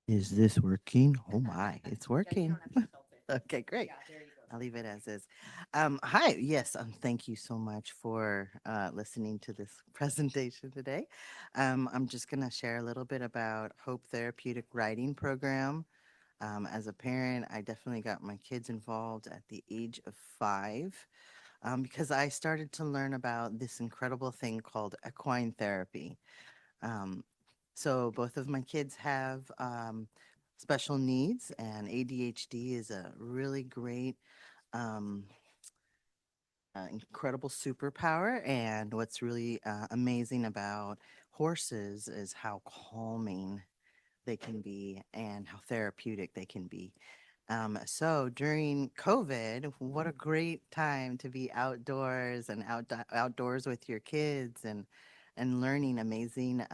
Is this working? Oh my, it's working. Okay, great. I'll leave it as is. Hi, yes, thank you so much for listening to this presentation today. I'm just going to share a little bit about Hope Therapeutic Writing Program. As a parent, I definitely got my kids involved at the age of 5 because I started to learn about this incredible thing called equine therapy. Um, so both of my kids have special needs, and ADHD is a really great, um, incredible superpower. And what's really amazing about horses is how calming they can be and how therapeutic they can be. So during COVID, what a great time to be outdoors and outdoors with your kids and learning amazing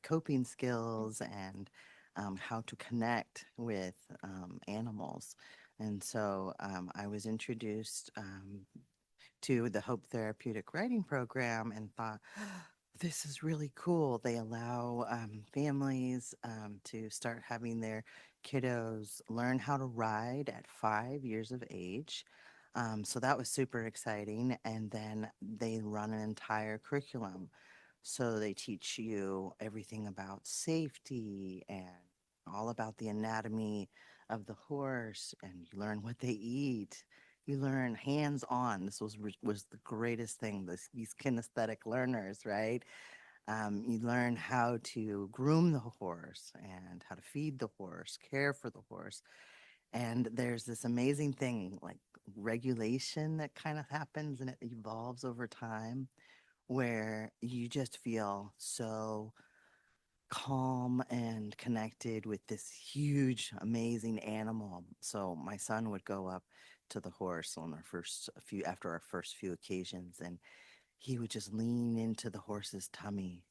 coping skills and how to connect with animals. And so I was introduced to the Hope Therapeutic Writing Program and thought, this is really cool. They allow families to start having their kiddos learn how to ride at 5 years of age. So that was super exciting. And then they run an entire curriculum. So they teach you everything about safety and all about the anatomy of the horse, and you learn what they eat. You learn hands on. This was the greatest thing. These kinesthetic learners, right? You learn how to groom the horse and how to feed the horse, care for the horse. And there's this amazing thing like regulation that kind of happens and it evolves over time where you just feel so calm and connected with this huge, amazing animal. So my son would go up to the horse on our first few after our first few occasions, and he would just lean into the horse's tummy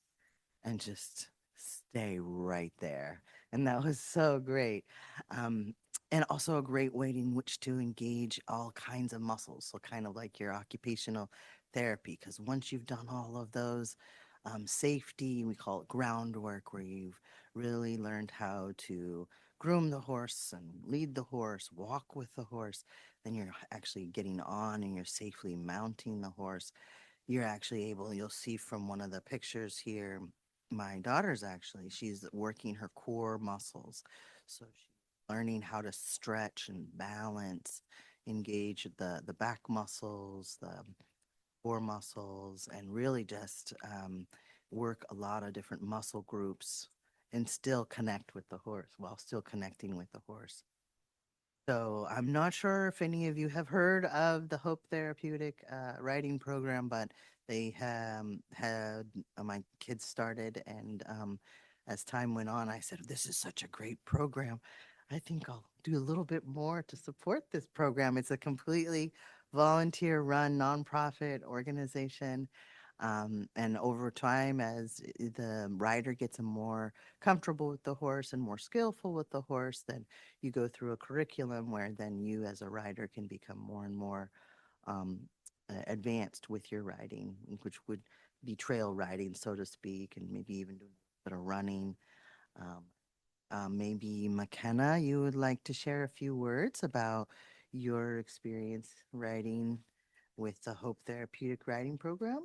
and just stay right there. And that was so great. Um, and also a great way in which to engage all kinds of muscles. So, kind of like your occupational therapy, because once you've done all of those, safety, we call it groundwork, where you've really learned how to groom the horse and lead the horse, walk with the horse, then you're actually getting on and you're safely mounting the horse. You're actually able, you'll see from one of the pictures here, my daughter's actually, she's working her core muscles. So she's learning how to stretch and balance, engage the back muscles, the core muscles, and really just work a lot of different muscle groups and still connect with the horse while still connecting with the horse. So I'm not sure if any of you have heard of the Hope Therapeutic writing program, but they had my kids started, and as time went on, I said, "This is such a great program. I think I'll do a little bit more to support this program." It's a completely volunteer-run nonprofit organization, and over time, as the rider gets more comfortable with the horse and more skillful with the horse, then you go through a curriculum where then you as a writer can become more and more um, advanced with your writing, which would be trail riding, so to speak, and maybe even doing a bit of running. Um, Maybe McKenna, you would like to share a few words about your experience writing with the Hope Therapeutic Writing Program?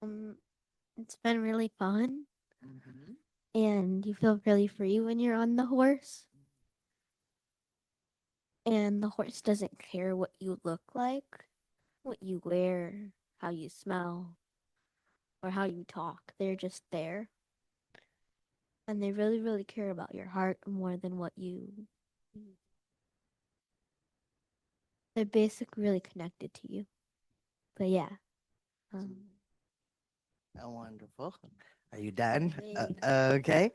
Um, it's been really fun, Mm-hmm. and you feel really free when you're on the horse. And the horse doesn't care what you look like, what you wear, how you smell, or how you talk. They're just there. And they really, really care about your heart more than what you. They're basically really connected to you. But yeah. Um, Oh, wonderful. Are you done? Amazing. Okay.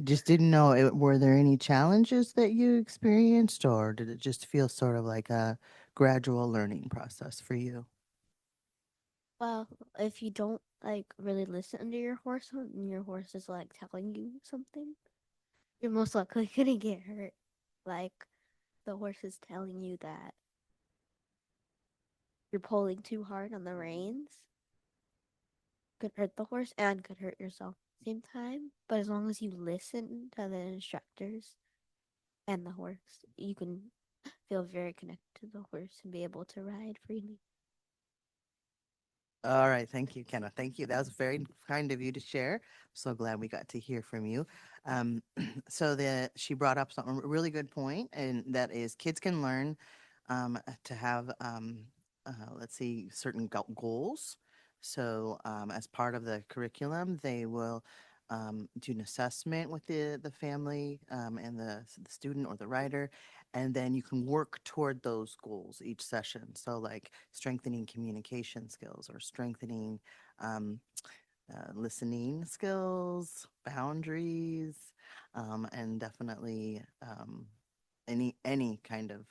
Just didn't know, were there any challenges that you experienced, or did it just feel sort of like a gradual learning process for you? Well, if you don't like really listen to your horse and your horse is like telling you something, you're most likely gonna get hurt. Like the horse is telling you that you're pulling too hard on the reins, could hurt the horse and could hurt yourself at the same time. But as long as you listen to the instructors and the horse, you can feel very connected to the horse and be able to ride freely. All right. Thank you, Kenna. Thank you. That was very kind of you to share. So glad we got to hear from you. So she brought up something a really good point, and that is kids can learn to have, let's see, certain goals. So as part of the curriculum, they will do an assessment with the family and the student or the writer, and then you can work toward those goals each session. So like strengthening communication skills or strengthening um, listening skills, boundaries, and definitely any kind of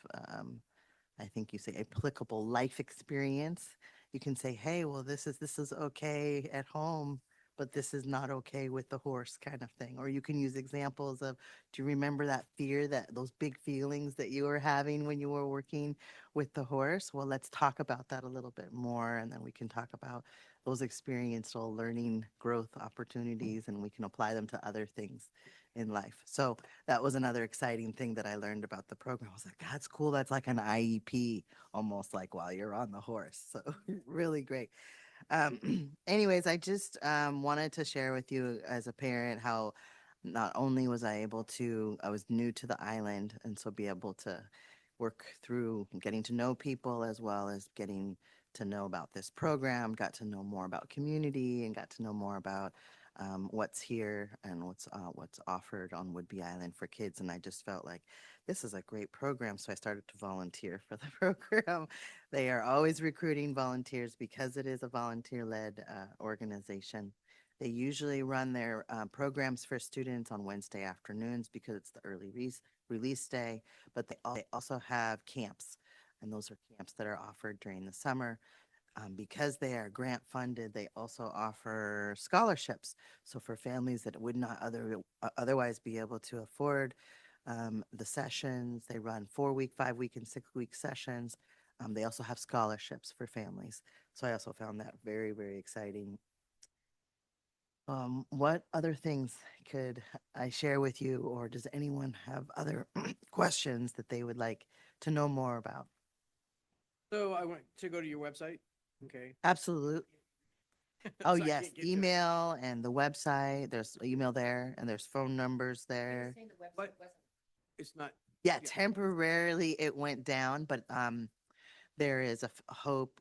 I think you say applicable life experience. You can say, "Hey, well, this is okay at home, but this is not okay with the horse," kind of thing. Or you can use examples of, "Do you remember that fear, that those big feelings that you were having when you were working with the horse? Well, let's talk about that a little bit more, and then we can talk about those experiential learning growth opportunities, and we can apply them to other things in life." So that was another exciting thing that I learned about the program. I was like, that's cool. That's like an IEP, almost like while you're on the horse. So really great. Anyways, I just wanted to share with you as a parent how not only was I able to, I was new to the island, and so be able to work through getting to know people as well as getting to know about this program, got to know more about community, and got to know more about what's here and what's offered on Woodby Island for kids. And I just felt like this is a great program, so I started to volunteer for the program. They are always recruiting volunteers because it is a volunteer-led organization. They usually run their programs for students on Wednesday afternoons because it's the release day, but they also have camps, and those are camps that are offered during the summer. Because they are grant funded, they also offer scholarships. So for families that would not otherwise be able to afford the sessions, they run 4 week, 5 week, and 6 week sessions. They also have scholarships for families. So I also found that very, very exciting. What other things could I share with you, or does anyone have other questions that they would like to know more about? So I went to go to your website. Okay. Absolutely. Oh, So I yes, can't get to it. email and the website. There's email there, and there's phone numbers there. But it's not. Yeah, Yeah. temporarily it went down, but there is a Hope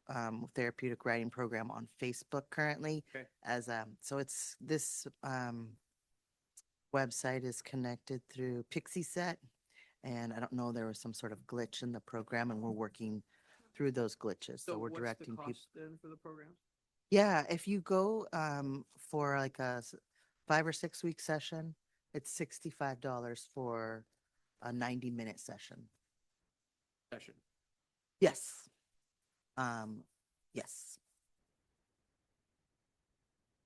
therapeutic writing program on Facebook currently. Okay. As so it's this website is connected through Pixie Set, and I don't know, there was some sort of glitch in the program, and we're working through those glitches. So So we're what's the directing people. cost then for the program? Yeah, if you go for like a 5 or 6 week session, it's $65 for a 90-minute session. Session. Yes. Um, yes.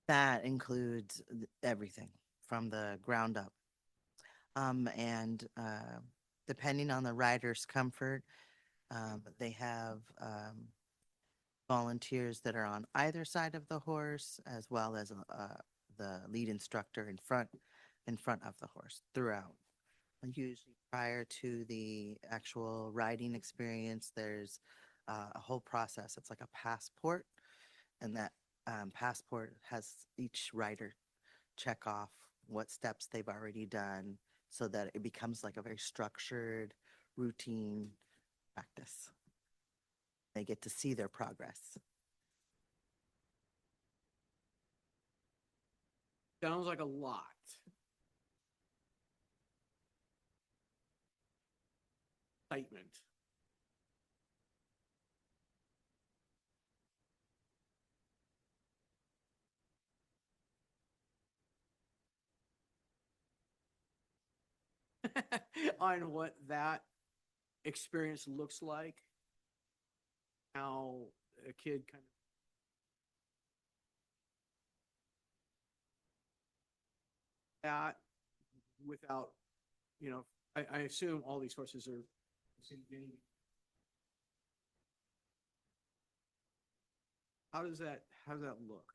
That includes everything from the ground up. And depending on the rider's comfort, they have volunteers that are on either side of the horse, as well as the lead instructor in front of the horse throughout. And usually, prior to the actual riding experience, there's a whole process. It's like a passport, and that passport has each rider check off what steps they've already done, so that it becomes like a very structured, routine practice. They get to see their progress. Sounds like a lot. Excitement. On what that experience looks like, how a kid kind of that without, you know, I assume all these horses are. How does that look?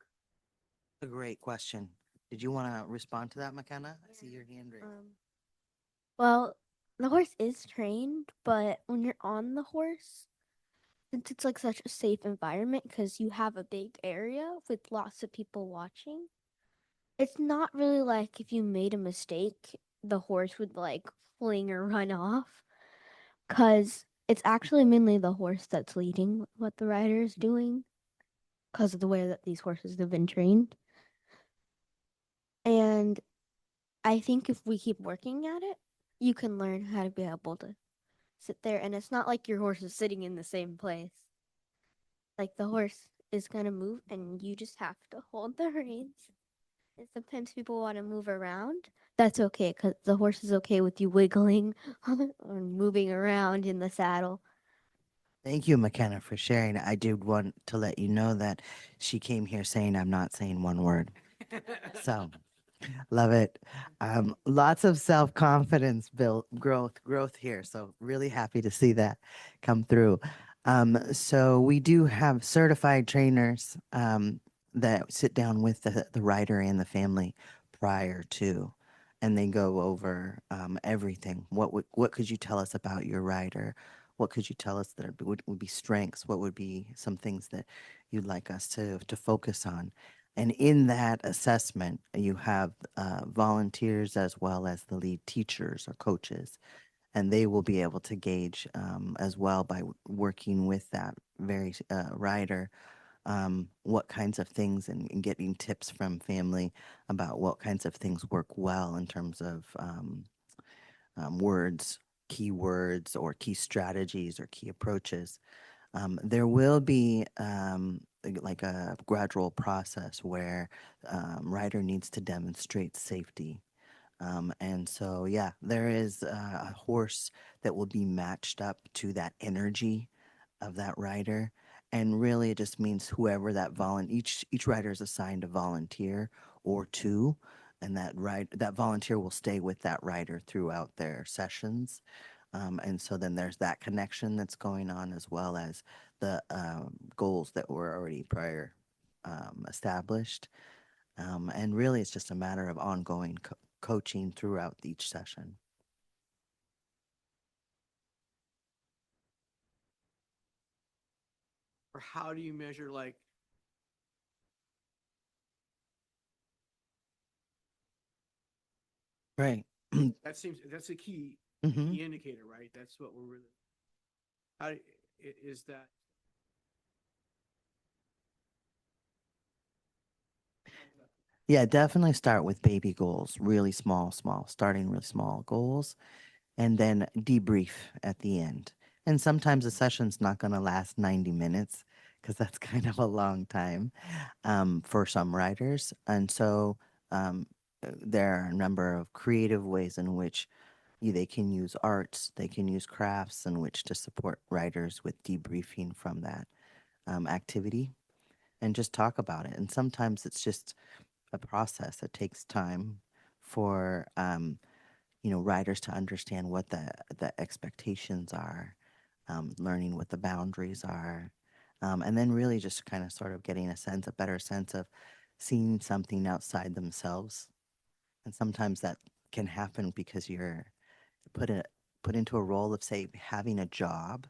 A great question. Did you want to respond to that, McKenna? I see your hand raised. Well, the horse is trained, but when you're on the horse, since it's like such a safe environment because you have a big area with lots of people watching, it's not really like if you made a mistake, the horse would like fling or run off because it's actually mainly the horse that's leading what the rider is doing because of the way that these horses have been trained. And I think if we keep working at it, you can learn how to be able to sit there. And it's not like your horse is sitting in the same place. Like the horse is going to move and you just have to hold the reins. And sometimes people want to move around. That's okay because the horse is okay with you wiggling or moving around in the saddle. Thank you, McKenna, for sharing. I did want to let you know that she came here saying I'm not saying one word. So love it. Lots of self confidence build growth here. So really happy to see that come through. So we do have certified trainers that sit down with the rider and the family prior to, and they go over everything. What could you tell us about your rider? What could you tell us that would be strengths? What would be some things that you'd like us to focus on? And in that assessment, you have volunteers as well as the lead teachers or coaches, and they will be able to gauge as well by working with that very rider what kinds of things and getting tips from family about what kinds of things work well in terms of words, key words, or key strategies or key approaches. There will be like a gradual process where rider needs to demonstrate safety. And so, yeah, there is a horse that will be matched up to that energy of that rider. And really, it just means whoever each rider is assigned a volunteer or two, and that volunteer will stay with that rider throughout their sessions. And so then there's that connection that's going on as well as the goals that were already prior established. And really, it's just a matter of ongoing coaching throughout each session. Or how do you measure like Right. that seems that's a Hmm. key indicator, right? That's what we're really how is that Yeah, definitely start with baby goals, really small, starting really small goals, and then debrief at the end. And sometimes a session's not going to last 90 minutes because that's kind of a long time for some writers. And so there are a number of creative ways in which they can use arts, they can use crafts in which to support writers with debriefing from that activity and just talk about it. And sometimes it's just a process. It takes time for writers to understand what the expectations are, learning what the boundaries are, and then really just kind of sort of getting a better sense of seeing something outside themselves. And sometimes that can happen because you're put a put into a role of, say, having a job,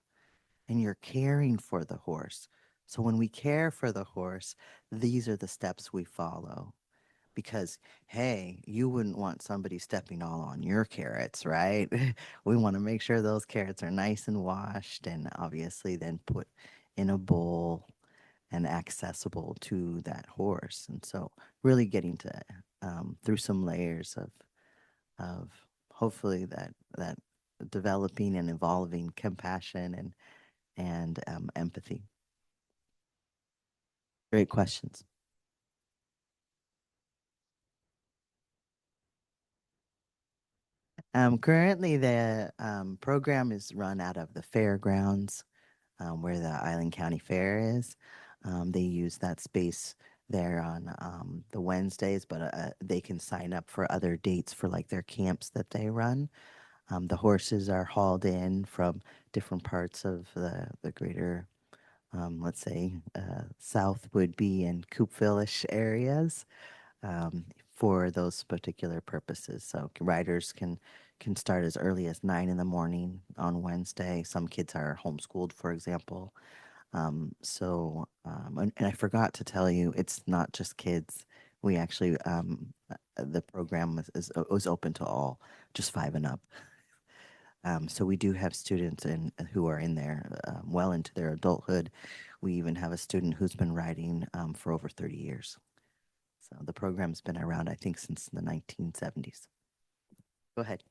and you're caring for the horse. So when we care for the horse, these are the steps we follow because hey, you wouldn't want somebody stepping all on your carrots, right? We want to make sure those carrots are nice and washed and obviously then put in a bowl and accessible to that horse. And so really getting to through some layers of hopefully that developing and evolving compassion and empathy. Great questions. Currently, the program is run out of the fairgrounds where the Island County Fair is. They use that space there on the Wednesdays, but they can sign up for other dates for like their camps that they run. The horses are hauled in from different parts of the greater, let's say, South Woodby and Coopville-ish areas for those particular purposes. So riders can start as early as 9 in the morning on Wednesday. Some kids are homeschooled, for example. And I forgot to tell you, it's not just kids. We actually the program was open to all, just 5 and up. So we do have students who are in there well into their adulthood. We even have a student who's been riding for over 30 years. So the program's been around, I think, since the 1970s. Go ahead.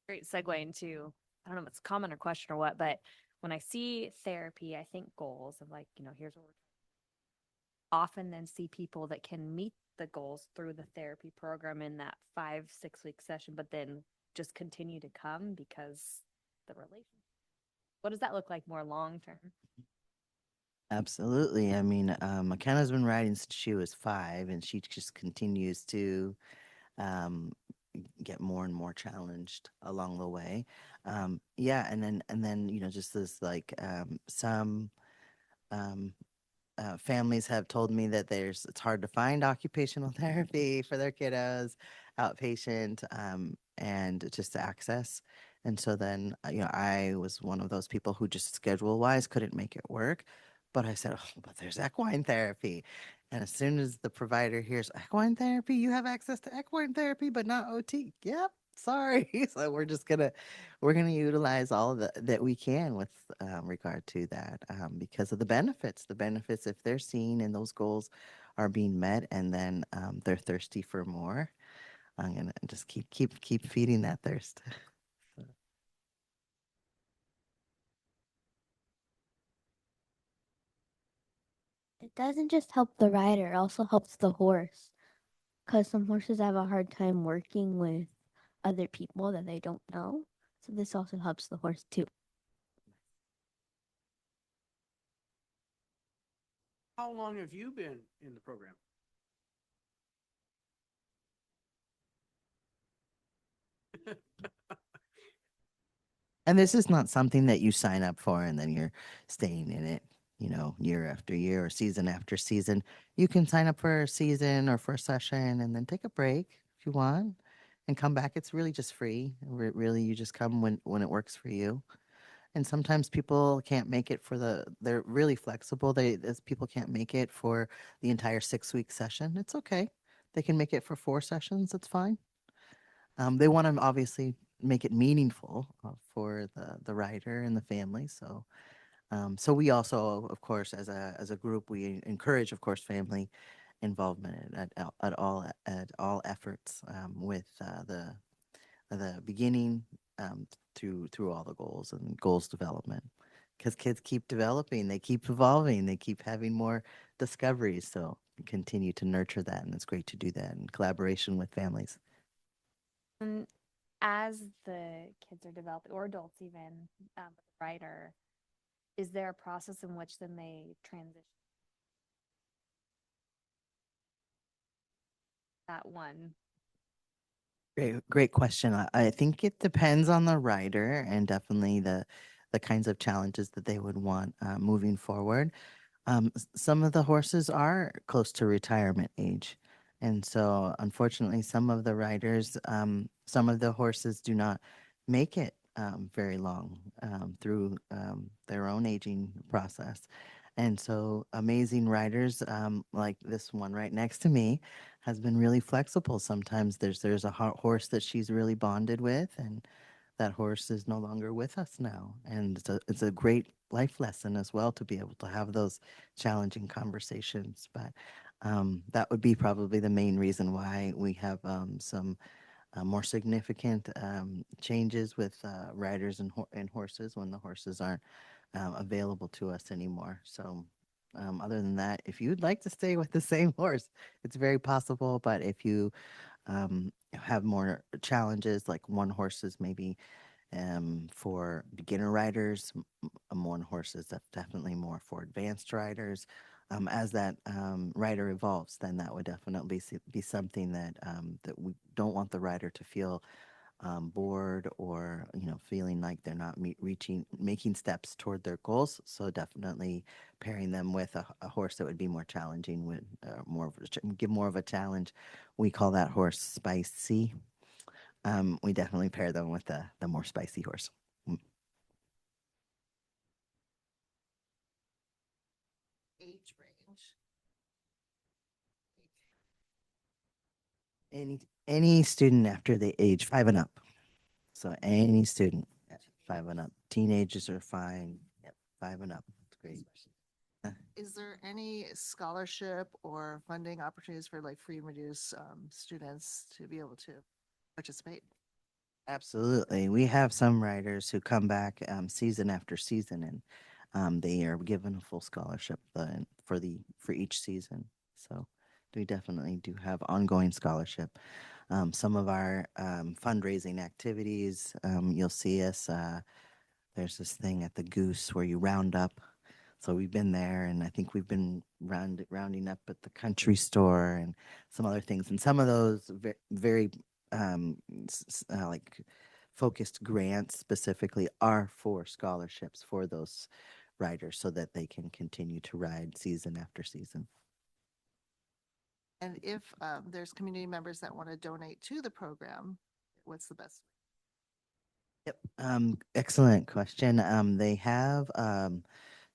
Great segue into, I don't know if it's a comment or question or what, but when I see therapy, I think goals of like, here's what we're often then see people that can meet the goals through the therapy program in that 5, 6 week session, but then just continue to come because the relationship. What does that look like more long term? Absolutely. I mean, McKenna's been riding since she was 5, and she just continues to um, get more and more challenged along the way. Yeah, and then just this like some um, families have told me that it's hard to find occupational therapy for their kiddos, outpatient, and just to access. And so then, I was one of those people who just schedule wise couldn't make it work. But I said, oh, but there's equine therapy. And as soon as the provider hears equine therapy, you have access to equine therapy, but not OT. Yep, sorry. So we're gonna utilize all of that we can with regard to that because of the benefits. The benefits, if they're seen and those goals are being met, and then they're thirsty for more, I'm gonna just keep feeding that thirst. It doesn't just help the rider, it also helps the horse. Because some horses have a hard time working with other people that they don't know. So this also helps the horse too. How long have you been in the program? And this is not something that you sign up for and then you're staying in it, year after year or season after season. You can sign up for a season or for a session and then take a break if you want and come back. It's really just free. Really, you just come when it works for you. And sometimes people can't make it they're really flexible. People can't make it for the entire 6 week session. It's okay. They can make it for 4 sessions. It's fine. They want to obviously make it meaningful for the writer and the family. So we also, of course, as a group, we encourage, of course, family involvement at all efforts with the beginning through all the goals and goals development. Because kids keep developing, they keep evolving, they keep having more discoveries. So we continue to nurture that, and it's great to do that in collaboration with families. And as the kids are developing, or adults even, with the writer, is there a process in which then they transition that one? Great question. I think it depends on the writer and definitely the kinds of challenges that they would want moving forward. Some of the horses are close to retirement age. And so, unfortunately, some of the riders, some of the horses do not make it very long through their own aging process. And so, amazing riders like this one right next to me has been really flexible. Sometimes there's a horse that she's really bonded with, and that horse is no longer with us now. And it's a great life lesson as well to be able to have those challenging conversations. But that would be probably the main reason why we have some more significant changes with riders and horses when the horses aren't available to us anymore. So, other than that, if you'd like to stay with the same horse, it's very possible. But if you have more challenges, like one horse is maybe for beginner riders, one horse is definitely more for advanced riders. As that rider evolves, then that would definitely be something that we don't want the rider to feel bored or feeling like they're not making steps toward their goals. So definitely pairing them with a horse that would be more challenging, would give more of a challenge. We call that horse spicy. We definitely pair them with the more spicy horse. Mm. Age range. Any student after the age 5 and up. So any student at 5 and up. Teenagers are fine. Yep, 5 and up. It's great. Is there any scholarship or funding opportunities for like free and reduced students to be able to participate? Absolutely. We have some writers who come back season after season, and they are given a full scholarship for each season. So we definitely do have ongoing scholarship. Some of our fundraising activities, you'll see us. There's this thing at the Goose where you round up. So we've been there, and I think we've been rounding up at the country store and some other things. And some of those very like focused grants specifically are for scholarships for those riders so that they can continue to ride season after season. And if there's community members that want to donate to the program, what's the best? Yep. Excellent question. They have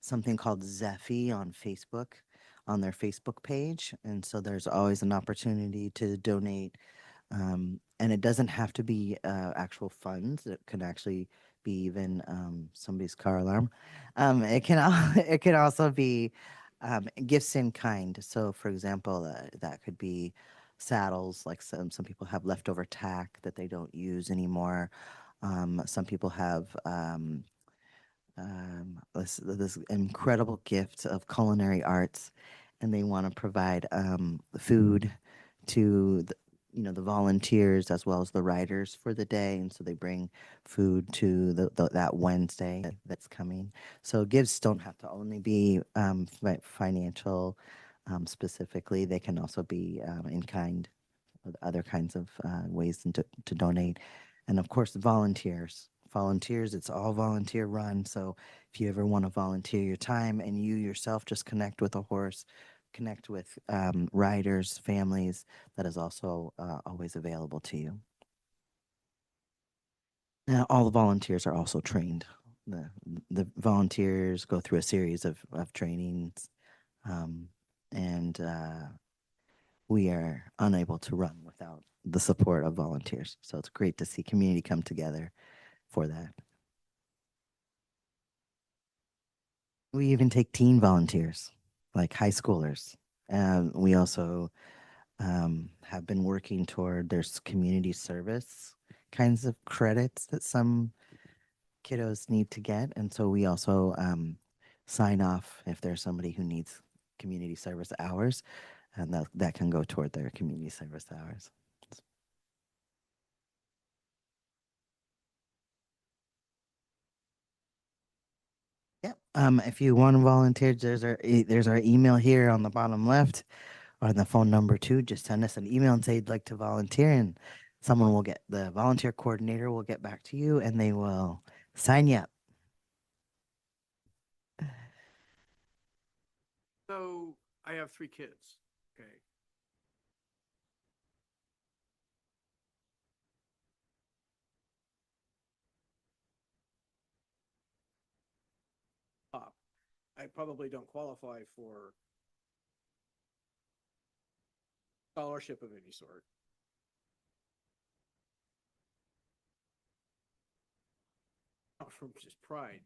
something called Zephy on Facebook. on their Facebook page, and so there's always an opportunity to donate. And it doesn't have to be actual funds. It can actually be even somebody's car alarm. It can it can also be gifts in kind. So, for example, that could be saddles. Like some people have leftover tack that they don't use anymore. Some people have this incredible gift of culinary arts, and they want to provide food to the volunteers as well as the riders for the day, and so they bring food to that Wednesday that's coming. So gifts don't have to only be financial specifically; they can also be in kind, with other kinds of ways to donate. And of course, volunteers. Volunteers, it's all volunteer run. So if you ever want to volunteer your time and you yourself just connect with a horse, connect with riders, families, that is also always available to you. Now, all the volunteers are also trained. The, the volunteers go through a series of trainings, um, and we are unable to run without the support of volunteers. So it's great to see community come together for that. We even take teen volunteers, like high schoolers. We also have been working toward there's community service kinds of credits that some kiddos need to get. And so we also sign off if there's somebody who needs community service hours, and that can go toward their community service hours. Yep. If you want to volunteer, there's our email here on the bottom left, or the phone number too. Just send us an email and say you'd like to volunteer, and the volunteer coordinator will get back to you, and they will sign you up. So I have 3 kids. Okay. I probably don't qualify for scholarship of any sort. Not from just pride.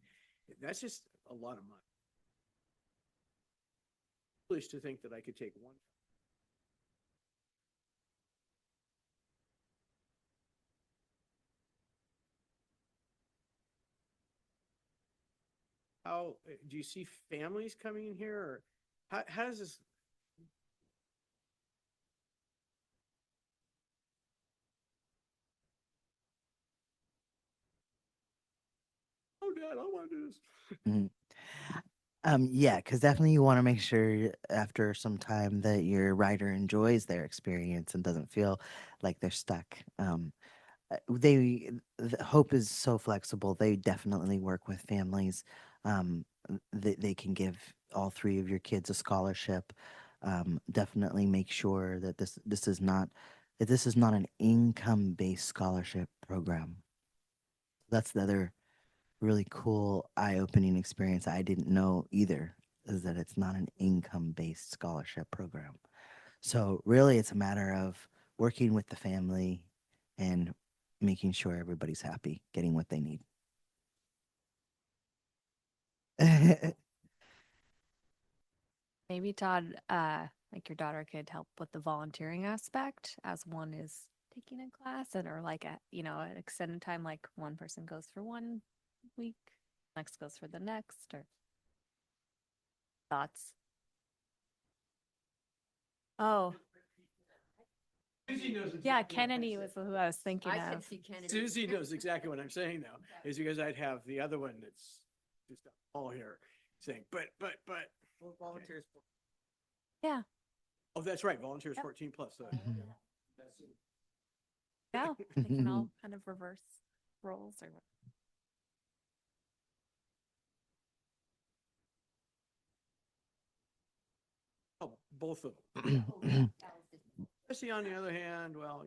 That's just a lot of money. Foolish to think that I could take one. How do you see families coming in here, or how does this? Oh, Dad, I want to do this. Mhm. Yeah, because definitely you want to make sure after some time that your rider enjoys their experience and doesn't feel like they're stuck. Hope is so flexible. They definitely work with families. They can give all 3 of your kids a scholarship. Definitely make sure that this is not an income based scholarship program. That's the other really cool eye opening experience I didn't know either, is that it's not an income based scholarship program. So really it's a matter of working with the family and making sure everybody's happy, getting what they need. Maybe Todd, like your daughter could help with the volunteering aspect as one is taking a class, and or like an extended time, like one person goes for 1 week, next goes for the next, or thoughts. Oh, Susie knows yeah, exactly what I'm Kennedy was saying. who I was thinking I of. could see Kennedy. Susie knows exactly what I'm saying now. Is because I'd have the other one that's just all here saying, but. Well, volunteers. Yeah, Oh, that's right. Volunteers Yep. 14 plus. Mhm. yeah, they can all kind of reverse roles or. Oh, both of them. Jesse, on the other hand, well,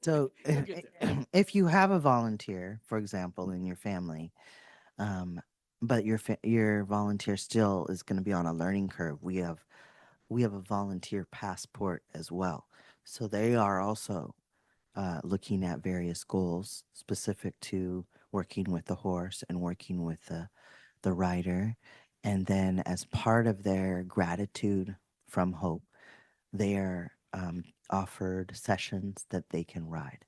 So you'll get there. if you have a volunteer, for example, in your family, um, but your volunteer still is going to be on a learning curve. We have a volunteer passport as well, so they are also looking at various goals specific to working with the horse and working with the rider. And then, as part of their gratitude from Hope, they are offered sessions that they can ride.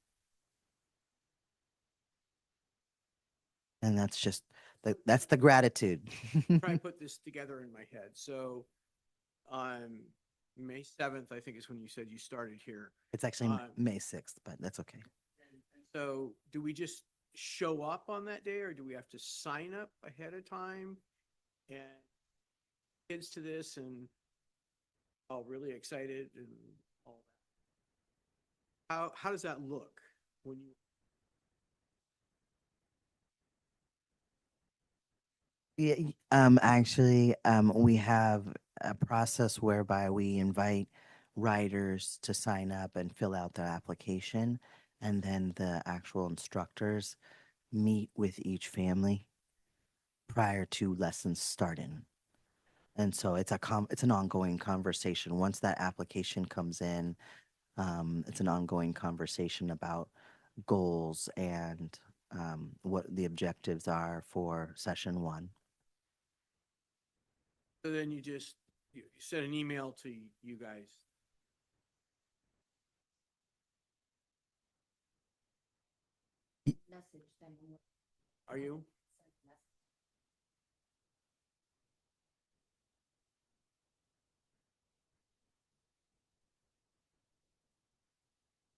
And that's just that's the gratitude. Try and put this together in my head. So on May 7th, I think is when you said you started here. It's actually Um, May 6th, but that's okay. So do we just show up on that day or do we have to sign up ahead of time and kids to this and all really excited and all that? How does that look when you Yeah, actually, we have a process whereby we invite riders to sign up and fill out their application, and then the actual instructors meet with each family prior to lessons starting. And so it's an ongoing conversation. Once that application comes in, it's an ongoing conversation about goals and what the objectives are for session one. so then you send an email to you guys. Are you?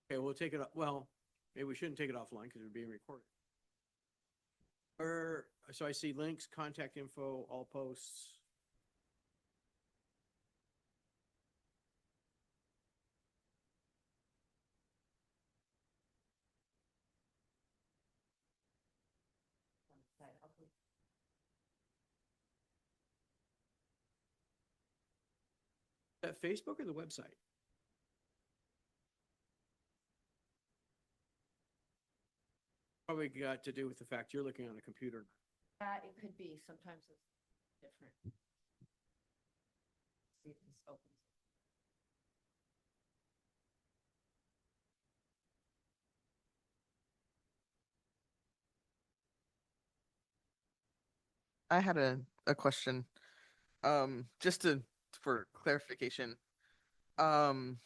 Okay, we'll take it. Well, maybe we shouldn't take it offline because we're being recorded. Or so I see links, contact info, all posts. Is that Facebook or the website? Probably got to do with the fact you're looking on a computer. It could be, sometimes it's different. See if this opens. I had a question. Just to for clarification. Um,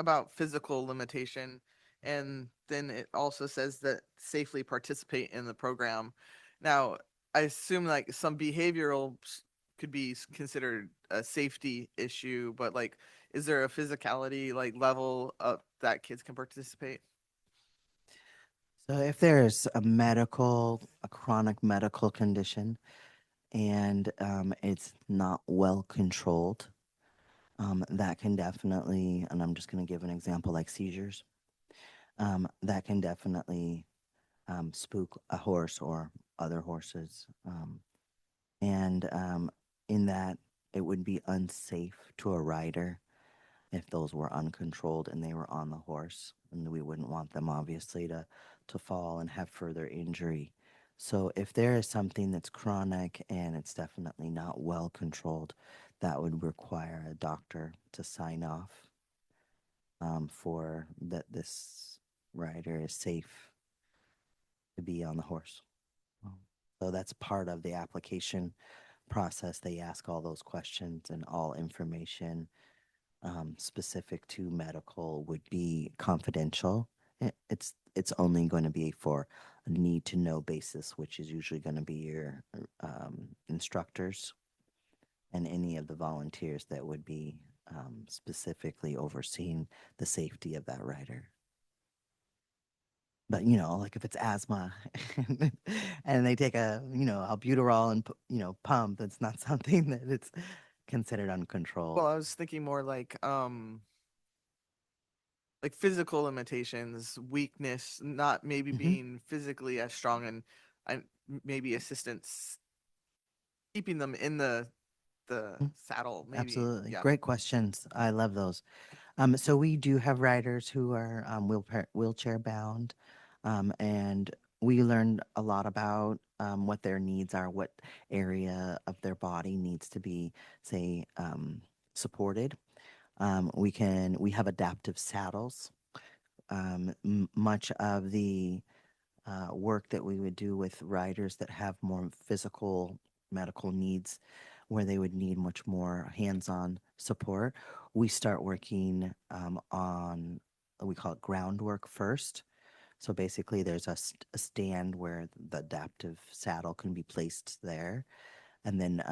about physical limitation, and then it also says that safely participate in the program. Now, I assume like some behavioral could be considered a safety issue, but like, is there a physicality like level that kids can participate? So if there's a chronic medical condition, and it's not well controlled, that can definitely, and I'm just going to give an example like seizures, that can definitely spook a horse or other horses. And in that, it would be unsafe to a rider if those were uncontrolled and they were on the horse, and we wouldn't want them obviously to fall and have further injury. So if there is something that's chronic and it's definitely not well controlled, that would require a doctor to sign off for that this rider is safe to be on the horse. So that's part of the application process. They ask all those questions, and all information specific to medical would be confidential. It's only going to be for a need to know basis, which is usually going to be your instructors and any of the volunteers that would be specifically overseeing the safety of that rider. But like if it's asthma and they take a albuterol and pump, it's not something that it's considered uncontrolled. Well, I was thinking more like physical limitations, weakness, not maybe Mhm. being physically as strong, and maybe assistance keeping them in the Mm, saddle. Maybe, Absolutely. yeah. Great questions. I love those. So we do have riders who are wheelchair bound, and we learned a lot about what their needs are, what area of their body needs to be, say, supported. We have adaptive saddles. Much of the work that we would do with riders that have more physical medical needs, where they would need much more hands-on support, we start working on, we call it groundwork first. So basically, there's a stand where the adaptive saddle can be placed there, and then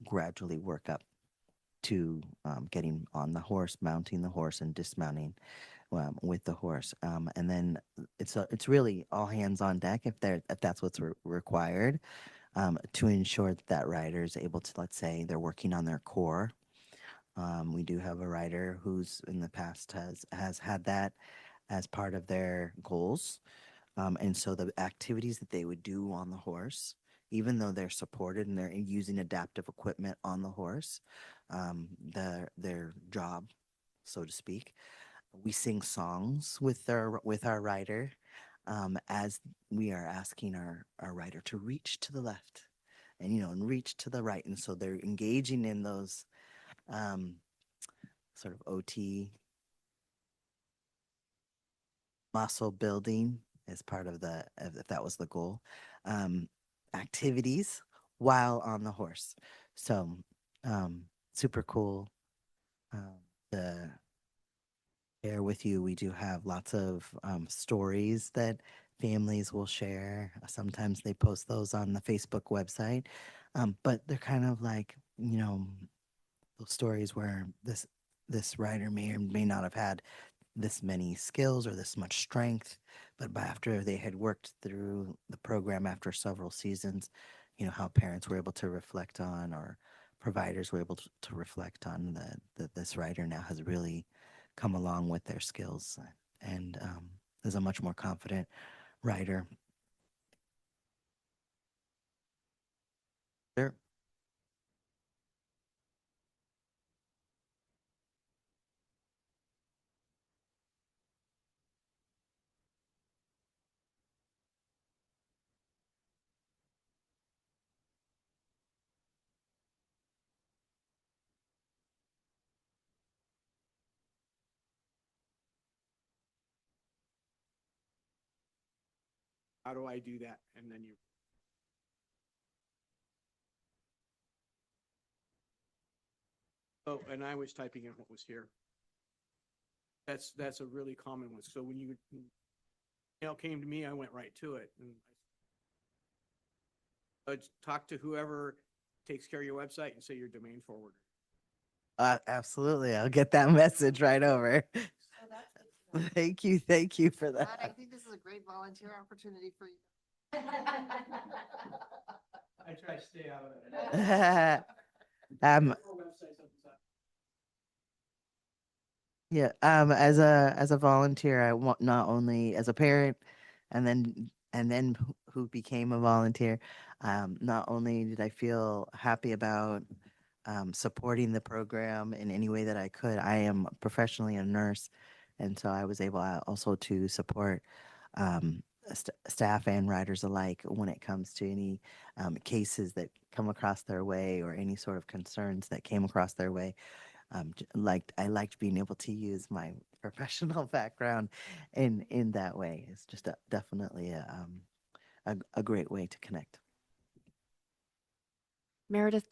gradually work up to getting on the horse, mounting the horse, and dismounting with the horse. And then it's really all hands on deck if that's what's required, to ensure that that rider is able to, let's say, they're working on their core. We do have a rider who's in the past has had that as part of their goals. And so the activities that they would do on the horse, even though they're supported and they're using adaptive equipment on the horse, their job, so to speak, we sing songs with our rider, as we are asking our rider to reach to the left, and and reach to the right, and so they're engaging in those um, sort of OT muscle building as part of if that was the goal, um, activities while on the horse. So um, super cool to share with you. We do have lots of stories that families will share. Sometimes they post those on the Facebook website, but they're kind of like, those stories where this writer may or may not have had this many skills or this much strength, but after they had worked through the program after several seasons, how parents were able to reflect on, or providers were able to reflect on, that this writer now has really come along with their skills, and is a much more confident writer. Sure. How do I do that? And then you, oh, and I was typing in what was here. That's a really common one. So when you email came to me, I went right to it. And I talk to whoever takes care of your website and say you're domain forwarder. Absolutely, I'll get that message right over. So that's good to know. Thank you for Glad, I that. think this is a great volunteer opportunity for you. I try to stay out of it. um, Website opens up. Yeah, as a volunteer, I want not only as a parent, and then who became a volunteer. Not only did I feel happy about supporting the program in any way that I could. I am professionally a nurse, and so I was able also to support staff and riders alike when it comes to any cases that come across their way, or any sort of concerns that came across their way. I liked being able to use my professional background in that way. It's just definitely a great way to connect. Meredith,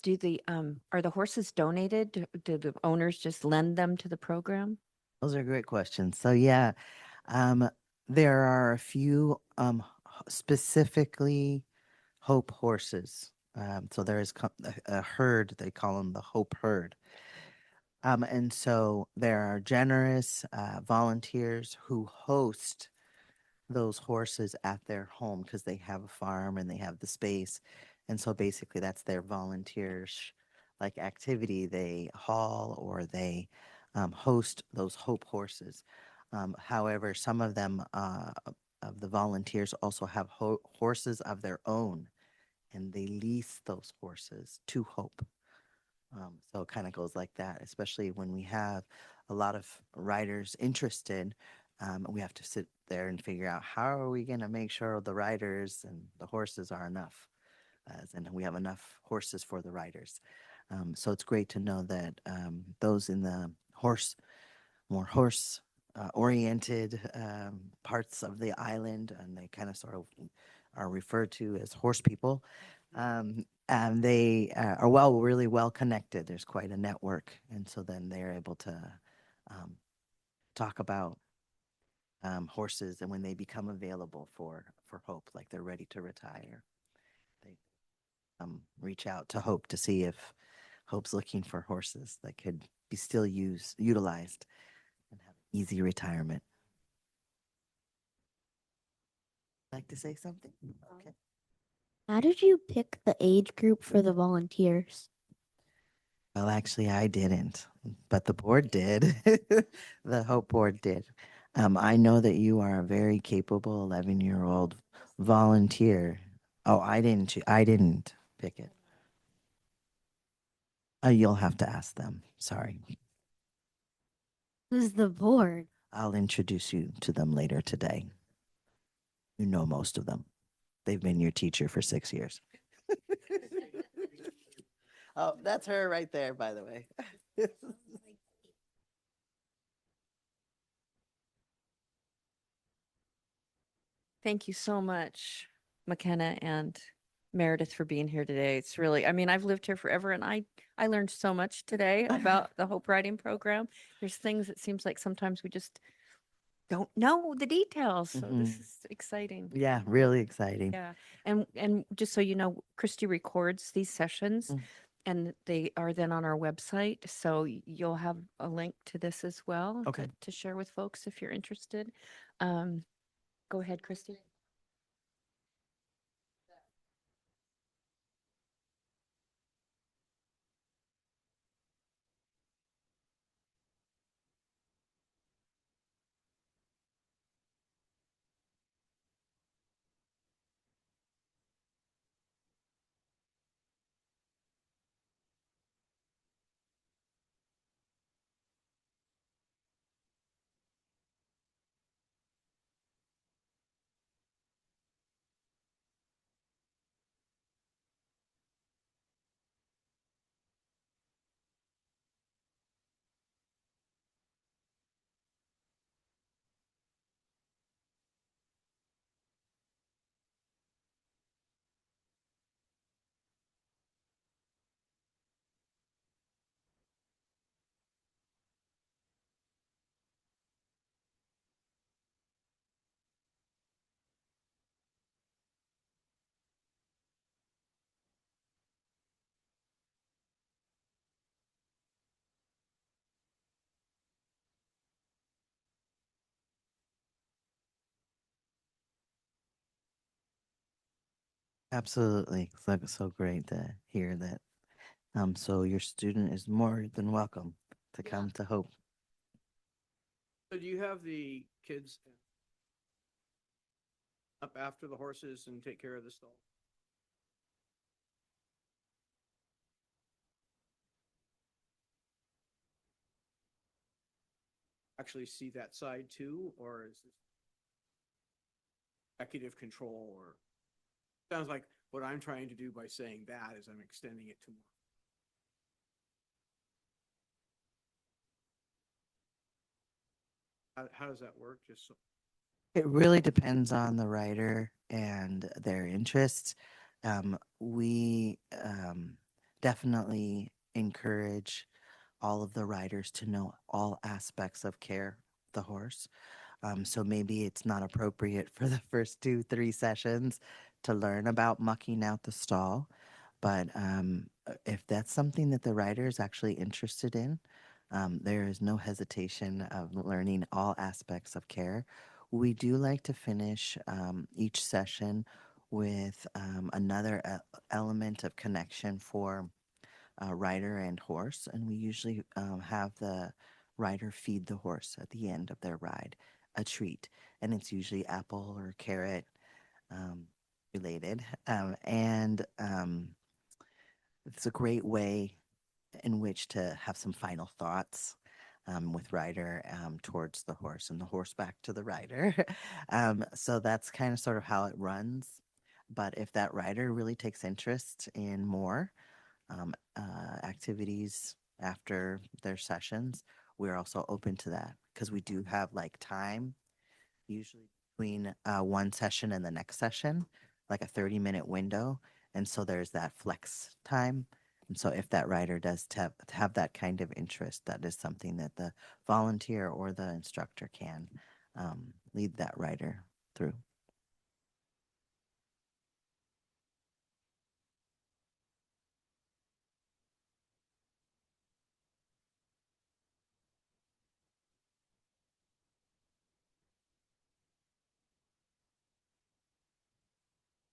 are the horses donated? Do the owners just lend them to the program? Those are great questions. So yeah, um, there are a few specifically Hope horses. So there is a herd, they call them the Hope herd. And so there are generous volunteers who host those horses at their home because they have a farm and they have the space. And so basically that's their volunteers like activity. They haul or they host those Hope horses. However, some of them of the volunteers also have horses of their own, and they lease those horses to Hope. So it kind of goes like that, especially when we have a lot of riders interested. We have to sit there and figure out how are we going to make sure the riders and the horses are enough, and we have enough horses for the riders. So it's great to know that those in the more horse oriented parts of the island, and they kind of sort of are referred to as horse people. And they are really well connected. There's quite a network, and so then they're able to um, talk about horses, and when they become available for Hope, like they're ready to retire, they reach out to Hope to see if Hope's looking for horses that could be still utilized and have easy retirement. Like to say something? Okay. How did you pick the age group for the volunteers? Well, actually, I didn't, but the board did. The Hope board did. I know that you are a very capable 11-year-old volunteer. Oh, I didn't pick it. You'll have to ask them. Sorry. Who's the board? I'll introduce you to them later today. You know most of them. They've been your teacher for 6 years. Oh, that's her right there, by the way. Thank you so much, McKenna and Meredith, for being here today. It's really, I mean, I've lived here forever and I learned so much today about the Hope Writing Program. There's things that seems like sometimes we just don't know the details. So this Mhm. is exciting. Yeah, really exciting. Yeah. And just so you know, Christy records these sessions Mm. and they are then on our website. So you'll have a link to this as well Okay. to share with folks if you're interested. Um, go ahead, Christy. Absolutely. So great to hear that. So your student is more than welcome to Yeah. come to Hope. So do you have the kids up after the horses and take care of the stall? Actually see that side too, or is this executive control, or sounds like what I'm trying to do by saying that is I'm extending it to more. How does that work? Just so. It really depends on the writer and their interests. We definitely encourage all of the writers to know all aspects of care of the horse. So maybe it's not appropriate for the first 2, 3 sessions to learn about mucking out the stall. But if that's something that the writer is actually interested in, there is no hesitation of learning all aspects of care. We do like to finish each session with another element of connection for rider and horse, and we usually have the rider feed the horse at the end of their ride a treat, and it's usually apple or carrot um, related, and it's a great way in which to have some final thoughts with rider towards the horse and the horse back to the rider. So that's kind of sort of how it runs. But if that rider really takes interest in more activities after their sessions, we're also open to that because we do have like time usually between one session and the next session, like a 30-minute window. And so there's that flex time. And so if that rider does have that kind of interest, that is something that the volunteer or the instructor can lead that rider through.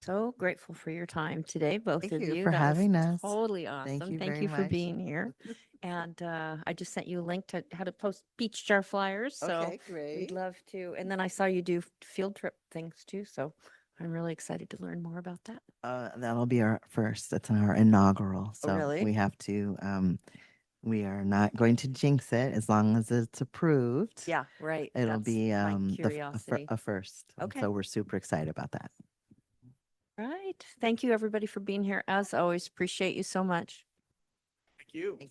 So grateful for your time today, both Thank of you you. for That was having us. totally awesome. Thank you Thank very you for much. being here. And I just sent you a link to how to post beach jar flyers. So Okay, great. we'd love to. And then I saw you do field trip things too. So I'm really excited to learn more about that. That'll be our first. It's our inaugural. So really? we have to. We are not going to jinx it as long as it's approved. Yeah, right. It'll That's be my a curiosity. first. And Okay. so we're super excited about that. Right. Thank you, everybody, for being here. As always, appreciate you so much. Thank you.